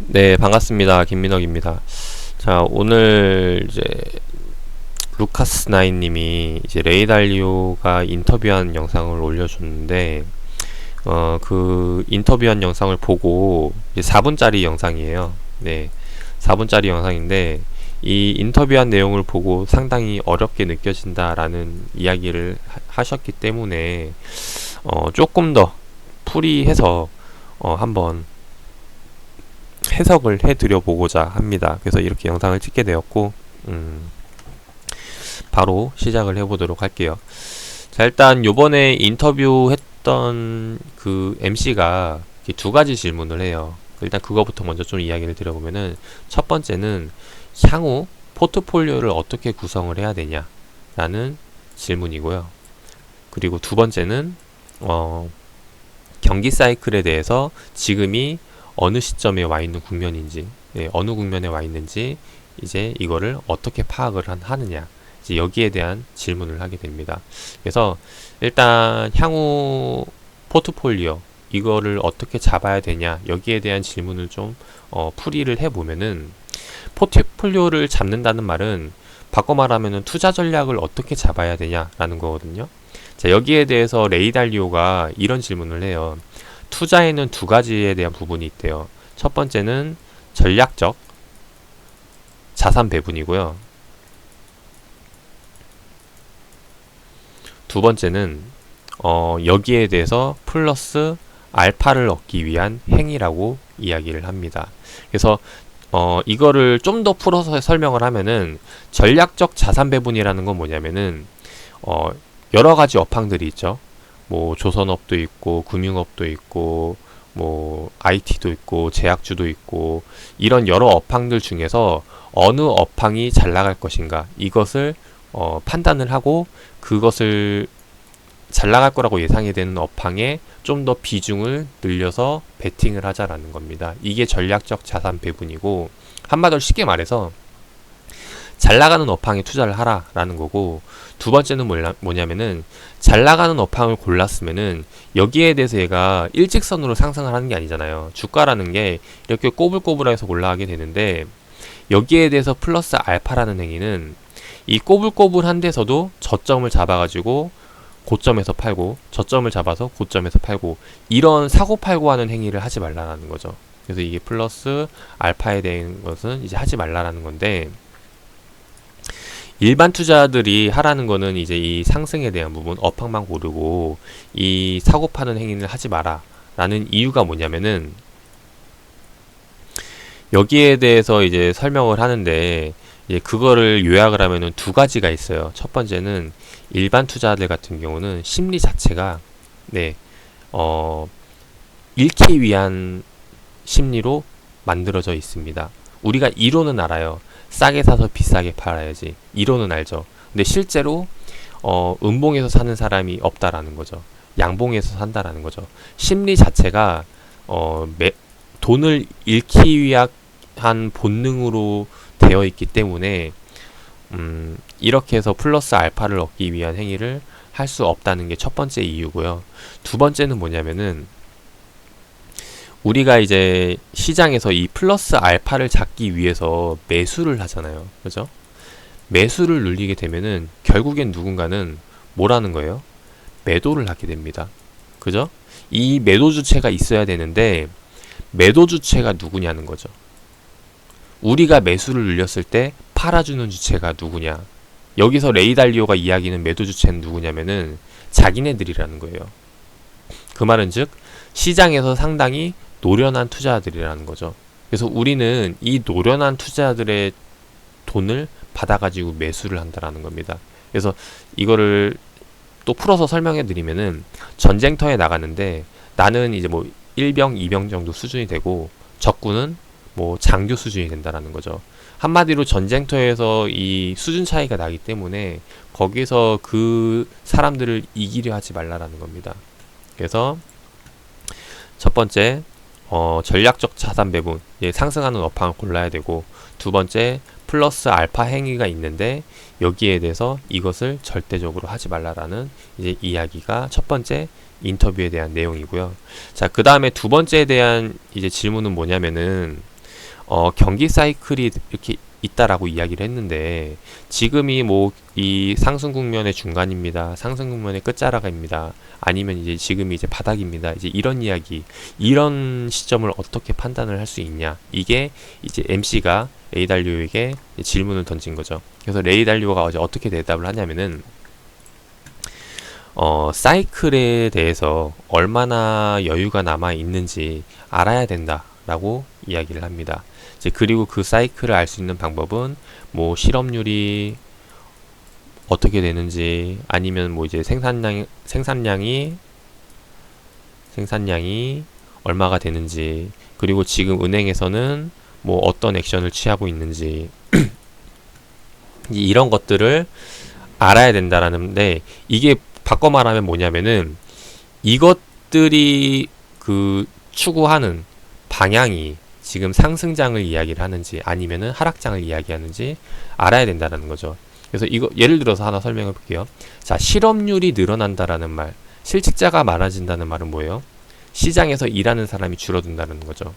네, 반갑습니다. 김민혁입니다. 자, 오늘 이제 루카스 나인님이 이제 레이 달리오가 인터뷰한 영상을 올려줬는데, 그 인터뷰한 영상을 보고 이제 4분짜리 영상이에요. 네, 4분짜리 영상인데 이 인터뷰한 내용을 보고 상당히 어렵게 느껴진다라는 이야기를 하셨기 때문에 조금 더 풀이해서 한번 해석을 해드려 보고자 합니다. 그래서 이렇게 영상을 찍게 되었고, 바로 시작을 해보도록 할게요. 자, 일단 요번에 인터뷰했던 그 MC가 두 가지 질문을 해요. 일단 그거부터 먼저 좀 이야기를 드려보면은, 첫 번째는 향후 포트폴리오를 어떻게 구성을 해야 되냐라는 질문이고요. 그리고 두 번째는 경기 사이클에 대해서 지금이 어느 시점에 와 있는 국면인지, 어느 국면에 와 있는지 이제 이거를 어떻게 파악을 하느냐, 이제 여기에 대한 질문을 하게 됩니다. 그래서 일단 향후 포트폴리오 이거를 어떻게 잡아야 되냐, 여기에 대한 질문을 좀 풀이를 해보면은, 포트폴리오를 잡는다는 말은 바꿔 말하면은 투자 전략을 어떻게 잡아야 되냐라는 거거든요. 자, 여기에 대해서 레이 달리오가 이런 질문을 해요. 투자에는 두 가지에 대한 부분이 있대요. 첫 번째는 전략적 자산 배분이고요. 두 번째는 여기에 대해서 플러스 알파를 얻기 위한 행위라고 이야기를 합니다. 그래서 이거를 좀 더 풀어서 설명을 하면은, 전략적 자산 배분이라는 건 뭐냐면은 여러 가지 업황들이 있죠. 뭐 조선업도 있고 금융업도 있고 뭐 IT도 있고 제약주도 있고, 이런 여러 업황들 중에서 어느 업황이 잘 나갈 것인가, 이것을 판단을 하고 그것을 잘 나갈 거라고 예상이 되는 업황에 좀 더 비중을 늘려서 베팅을 하자라는 겁니다. 이게 전략적 자산 배분이고, 한마디로 쉽게 말해서 잘 나가는 업황에 투자를 하라라는 거고, 두 번째는 뭐냐면은, 잘 나가는 업황을 골랐으면은 여기에 대해서 얘가 일직선으로 상승을 하는 게 아니잖아요. 주가라는 게 이렇게 꼬불꼬불해서 올라가게 되는데, 여기에 대해서 플러스 알파라는 행위는 이 꼬불꼬불한 데서도 저점을 잡아가지고 고점에서 팔고, 저점을 잡아서 고점에서 팔고, 이런 사고팔고 하는 행위를 하지 말라라는 거죠. 그래서 이게 플러스 알파에 대한 것은 이제 하지 말라라는 건데, 일반 투자들이 하라는 거는 이제 이 상승에 대한 부분, 업황만 고르고 이 사고 파는 행위를 하지 마라 라는 이유가 뭐냐면은, 여기에 대해서 이제 설명을 하는데, 이제 그거를 요약을 하면은 두 가지가 있어요. 첫 번째는 일반 투자들 같은 경우는 심리 자체가, 네, 잃기 위한 심리로 만들어져 있습니다. 우리가 이론은 알아요. 싸게 사서 비싸게 팔아야지. 이론은 알죠. 근데 실제로 음봉에서 사는 사람이 없다라는 거죠. 양봉에서 산다라는 거죠. 심리 자체가 돈을 잃기 위한 본능으로 되어 있기 때문에 이렇게 해서 플러스 알파를 얻기 위한 행위를 할 수 없다는 게 첫 번째 이유고요. 두 번째는 뭐냐면은, 우리가 이제 시장에서 이 플러스 알파를 잡기 위해서 매수를 하잖아요. 그죠? 매수를 눌리게 되면은 결국엔 누군가는 뭐라는 거예요? 매도를 하게 됩니다. 그죠? 이 매도 주체가 있어야 되는데, 매도 주체가 누구냐는 거죠. 우리가 매수를 눌렸을 때 팔아주는 주체가 누구냐. 여기서 레이 달리오가 이야기는 매도 주체는 누구냐면은 자기네들이라는 거예요. 그 말은 즉, 시장에서 상당히 노련한 투자자들이라는 거죠. 그래서 우리는 이 노련한 투자자들의 돈을 받아가지고 매수를 한다라는 겁니다. 그래서 이거를 또 풀어서 설명해 드리면은, 전쟁터에 나가는데 나는 이제 뭐 1병, 2병 정도 수준이 되고 적군은 뭐 장교 수준이 된다라는 거죠. 한마디로 전쟁터에서 이 수준 차이가 나기 때문에 거기서 그 사람들을 이기려 하지 말라라는 겁니다. 그래서 첫 번째, 전략적 자산 배분, 상승하는 업황을 골라야 되고, 두 번째, 플러스 알파 행위가 있는데 여기에 대해서 이것을 절대적으로 하지 말라라는 이제 이야기가 첫 번째 인터뷰에 대한 내용이고요. 자, 그 다음에 두 번째에 대한 이제 질문은 뭐냐면은, 경기 사이클이 이렇게 있다라고 이야기를 했는데, 지금이 뭐 이 상승 국면의 중간입니다. 상승 국면의 끝자락입니다. 아니면 이제 지금이 이제 바닥입니다. 이제 이런 이야기, 이런 시점을 어떻게 판단을 할 수 있냐. 이게 이제 MC가 레이달리오에게 질문을 던진 거죠. 그래서 레이달리오가 어떻게 대답을 하냐면은, 사이클에 대해서 얼마나 여유가 남아 있는지 알아야 된다라고 이야기를 합니다. 이제 그리고 그 사이클을 알 수 있는 방법은 뭐 실업률이 어떻게 되는지, 아니면 뭐 이제 생산량이 얼마가 되는지, 그리고 지금 은행에서는 뭐 어떤 액션을 취하고 있는지 이런 것들을 알아야 된다라는데, 이게 바꿔 말하면 뭐냐면은, 이것들이 그 추구하는 방향이 지금 상승장을 이야기를 하는지 아니면은 하락장을 이야기하는지 알아야 된다는 거죠. 그래서 이거 예를 들어서 하나 설명해 볼게요. 자, 실업률이 늘어난다라는 말, 실직자가 많아진다는 말은 뭐예요? 시장에서 일하는 사람이 줄어든다는 거죠.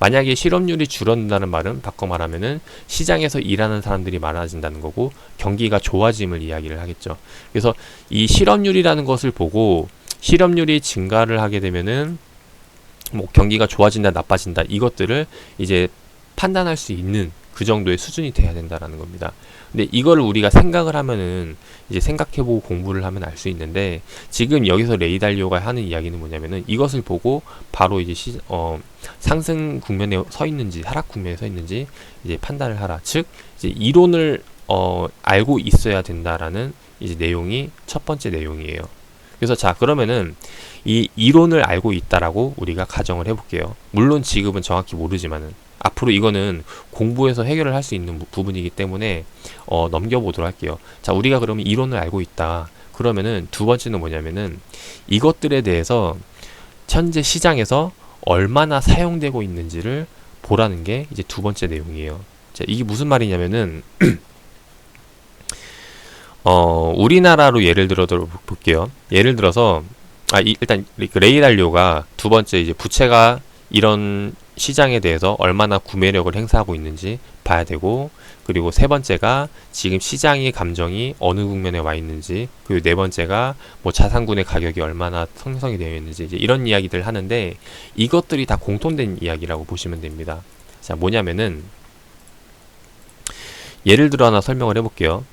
만약에 실업률이 줄어든다는 말은 바꿔 말하면은 시장에서 일하는 사람들이 많아진다는 거고, 경기가 좋아짐을 이야기를 하겠죠. 그래서 이 실업률이라는 것을 보고, 실업률이 증가를 하게 되면은 뭐 경기가 좋아진다, 나빠진다, 이것들을 이제 판단할 수 있는 그 정도의 수준이 돼야 된다라는 겁니다. 근데 이거를 우리가 생각을 하면은, 이제 생각해보고 공부를 하면 알 수 있는데, 지금 여기서 레이달리오가 하는 이야기는 뭐냐면은, 이것을 보고 바로 이제 상승 국면에 서 있는지 하락 국면에 서 있는지 이제 판단을 하라. 즉 이제 이론을 알고 있어야 된다라는 이제 내용이 첫 번째 내용이에요. 그래서 자, 그러면은 이 이론을 알고 있다라고 우리가 가정을 해볼게요. 물론 지금은 정확히 모르지만은 앞으로 이거는 공부해서 해결을 할 수 있는 부분이기 때문에 넘겨보도록 할게요. 자, 우리가 그러면 이론을 알고 있다. 그러면은 두 번째는 뭐냐면은, 이것들에 대해서 현재 시장에서 얼마나 사용되고 있는지를 보라는 게 이제 두 번째 내용이에요. 자, 이게 무슨 말이냐면은 우리나라로 예를 들어 볼게요. 예를 들어서 일단 레이달리오가 두 번째 이제 부채가 이런 시장에 대해서 얼마나 구매력을 행사하고 있는지 봐야 되고, 그리고 세 번째가 지금 시장의 감정이 어느 국면에 와 있는지, 그리고 네 번째가 뭐 자산군의 가격이 얼마나 형성이 되어 있는지, 이제 이런 이야기들 하는데, 이것들이 다 공통된 이야기라고 보시면 됩니다. 자, 뭐냐면은 예를 들어 하나 설명을 해볼게요.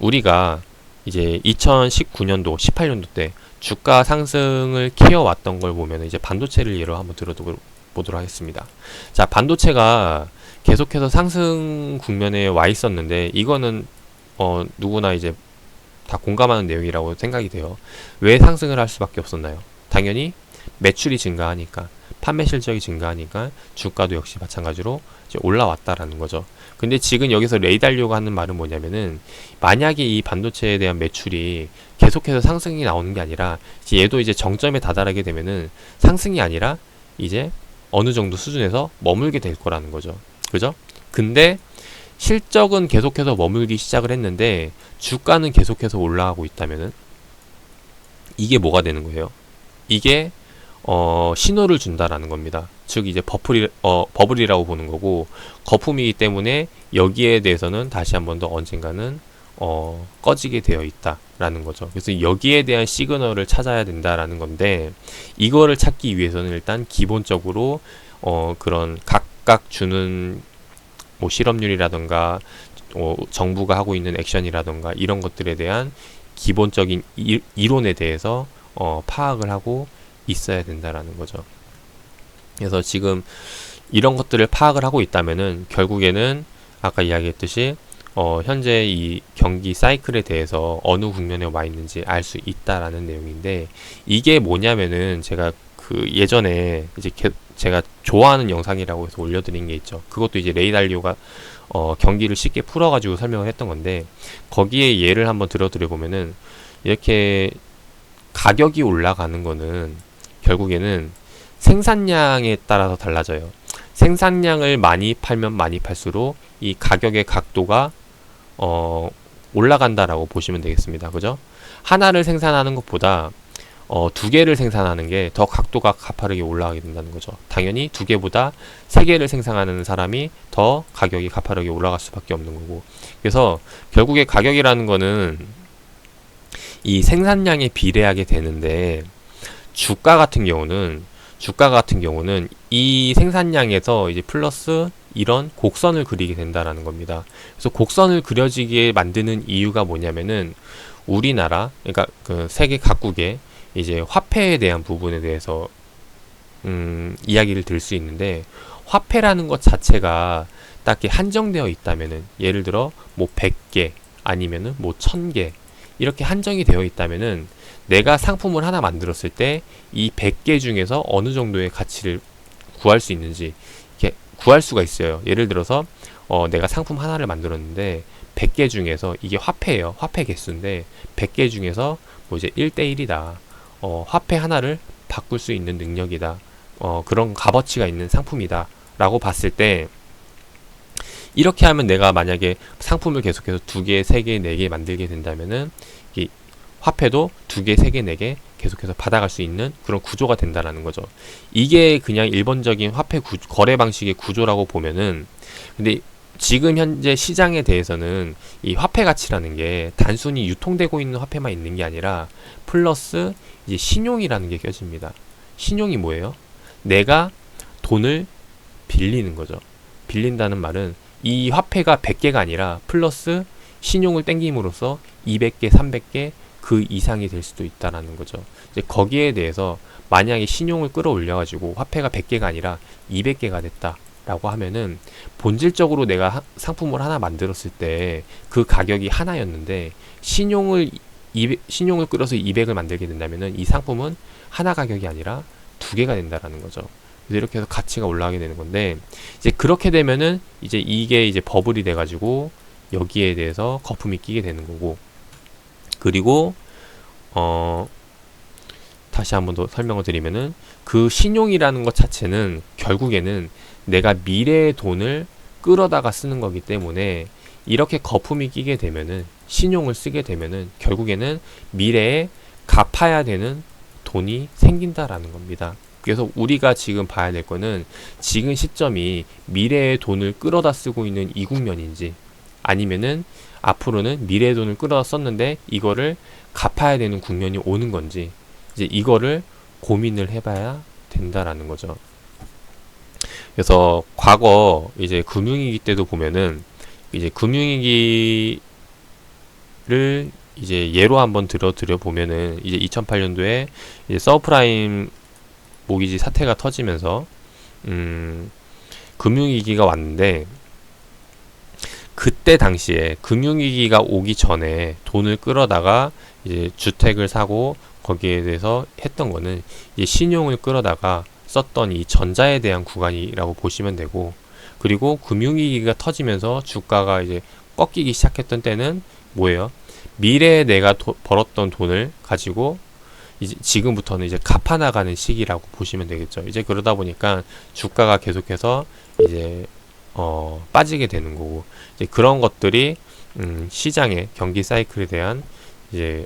우리가 이제 2019년도, 18년도 때 주가 상승을 키워왔던 걸 보면 이제 반도체를 예로 한번 들어보도록 하겠습니다. 자, 반도체가 계속해서 상승 국면에 와 있었는데, 이거는 누구나 이제 다 공감하는 내용이라고 생각이 돼요. 왜 상승을 할 수밖에 없었나요? 당연히 매출이 증가하니까, 판매 실적이 증가하니까 주가도 역시 마찬가지로 이제 올라왔다라는 거죠. 근데 지금 여기서 레이달리오가 하는 말은 뭐냐면은, 만약에 이 반도체에 대한 매출이 계속해서 상승이 나오는 게 아니라, 얘도 이제 정점에 다다르게 되면은 상승이 아니라 이제 어느 정도 수준에서 머물게 될 거라는 거죠. 그죠? 근데 실적은 계속해서 머물기 시작을 했는데 주가는 계속해서 올라가고 있다면은 이게 뭐가 되는 거예요? 이게 신호를 준다라는 겁니다. 즉 이제 버블이라고 보는 거고, 거품이기 때문에 여기에 대해서는 다시 한 번 더 언젠가는 꺼지게 되어 있다라는 거죠. 그래서 여기에 대한 시그널을 찾아야 된다라는 건데, 이거를 찾기 위해서는 일단 기본적으로 그런 각각 주는 뭐 실업률이라던가 정부가 하고 있는 액션이라던가 이런 것들에 대한 기본적인 이론에 대해서 파악을 하고 있어야 된다라는 거죠. 그래서 지금 이런 것들을 파악을 하고 있다면은 결국에는 아까 이야기했듯이 현재 이 경기 사이클에 대해서 어느 국면에 와 있는지 알 수 있다라는 내용인데, 이게 뭐냐면은 제가 그 예전에 이제 제가 좋아하는 영상이라고 해서 올려드린 게 있죠. 그것도 이제 레이달리오가 경기를 쉽게 풀어가지고 설명을 했던 건데, 거기에 예를 한번 들어드려 보면은, 이렇게 가격이 올라가는 거는 결국에는 생산량에 따라서 달라져요. 생산량을 많이 팔면 많이 팔수록 이 가격의 각도가 올라간다라고 보시면 되겠습니다. 그죠? 하나를 생산하는 것보다 두 개를 생산하는 게 더 각도가 가파르게 올라가게 된다는 거죠. 당연히 두 개보다 세 개를 생산하는 사람이 더 가격이 가파르게 올라갈 수밖에 없는 거고. 그래서 결국에 가격이라는 거는 이 생산량에 비례하게 되는데, 주가 같은 경우는 이 생산량에서 이제 플러스 이런 곡선을 그리게 된다라는 겁니다. 그래서 곡선을 그려지게 만드는 이유가 뭐냐면은, 우리나라, 그러니까 그 세계 각국의 이제 화폐에 대한 부분에 대해서 이야기를 들 수 있는데, 화폐라는 것 자체가 딱히 한정되어 있다면은, 예를 들어 뭐 100개 아니면은 뭐 1000개 이렇게 한정이 되어 있다면은, 내가 상품을 하나 만들었을 때 이 100개 중에서 어느 정도의 가치를 구할 수 있는지 이렇게 구할 수가 있어요. 예를 들어서 내가 상품 하나를 만들었는데 100개 중에서, 이게 화폐예요. 화폐 개수인데 100개 중에서 뭐 이제 1대1이다. 화폐 하나를 바꿀 수 있는 능력이다. 그런 값어치가 있는 상품이다. 라고 봤을 때, 이렇게 하면 내가 만약에 상품을 계속해서 2개, 3개, 4개 만들게 된다면은 이 화폐도 2개, 3개, 4개 계속해서 받아갈 수 있는 그런 구조가 된다라는 거죠. 이게 그냥 일반적인 화폐 거래 방식의 구조라고 보면은, 근데 지금 현재 시장에 대해서는 이 화폐 가치라는 게 단순히 유통되고 있는 화폐만 있는 게 아니라 플러스 이제 신용이라는 게 껴집니다. 신용이 뭐예요? 내가 돈을 빌리는 거죠. 빌린다는 말은 이 화폐가 100개가 아니라 플러스 신용을 땡김으로써 200개, 300개 그 이상이 될 수도 있다라는 거죠. 이제 거기에 대해서 만약에 신용을 끌어올려가지고 화폐가 100개가 아니라 200개가 됐다라고 하면은, 본질적으로 내가 상품을 하나 만들었을 때 그 가격이 하나였는데 신용을 끌어서 200을 만들게 된다면은 이 상품은 하나 가격이 아니라 2개가 된다라는 거죠. 그래서 이렇게 해서 가치가 올라가게 되는 건데, 이제 그렇게 되면은 이제 이게 이제 버블이 돼가지고 여기에 대해서 거품이 끼게 되는 거고, 그리고 다시 한번 더 설명을 드리면은, 그 신용이라는 것 자체는 결국에는 내가 미래의 돈을 끌어다가 쓰는 거기 때문에, 이렇게 거품이 끼게 되면은, 신용을 쓰게 되면은 결국에는 미래에 갚아야 되는 돈이 생긴다라는 겁니다. 그래서 우리가 지금 봐야 될 거는, 지금 시점이 미래의 돈을 끌어다 쓰고 있는 이 국면인지, 아니면은 앞으로는 미래의 돈을 끌어다 썼는데 이거를 갚아야 되는 국면이 오는 건지, 이제 이거를 고민을 해봐야 된다라는 거죠. 그래서 과거 이제 금융위기 때도 보면은, 이제 금융위기를 이제 예로 한번 드려 보면은, 이제 2008년도에 이제 서브프라임 모기지 사태가 터지면서 금융위기가 왔는데, 그때 당시에 금융위기가 오기 전에 돈을 끌어다가 이제 주택을 사고 거기에 대해서 했던 거는 이제 신용을 끌어다가 썼던 이 전자에 대한 구간이라고 보시면 되고, 그리고 금융위기가 터지면서 주가가 이제 꺾이기 시작했던 때는 뭐예요? 미래에 내가 벌었던 돈을 가지고 이제 지금부터는 이제 갚아나가는 시기라고 보시면 되겠죠. 이제 그러다 보니까 주가가 계속해서 이제 빠지게 되는 거고, 이제 그런 것들이 시장의 경기 사이클에 대한 이제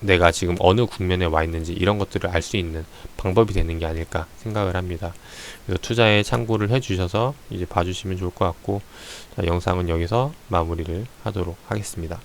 내가 지금 어느 국면에 와 있는지 이런 것들을 알 수 있는 방법이 되는 게 아닐까 생각을 합니다. 그래서 투자에 참고를 해주셔서 이제 봐주시면 좋을 것 같고, 자, 영상은 여기서 마무리를 하도록 하겠습니다.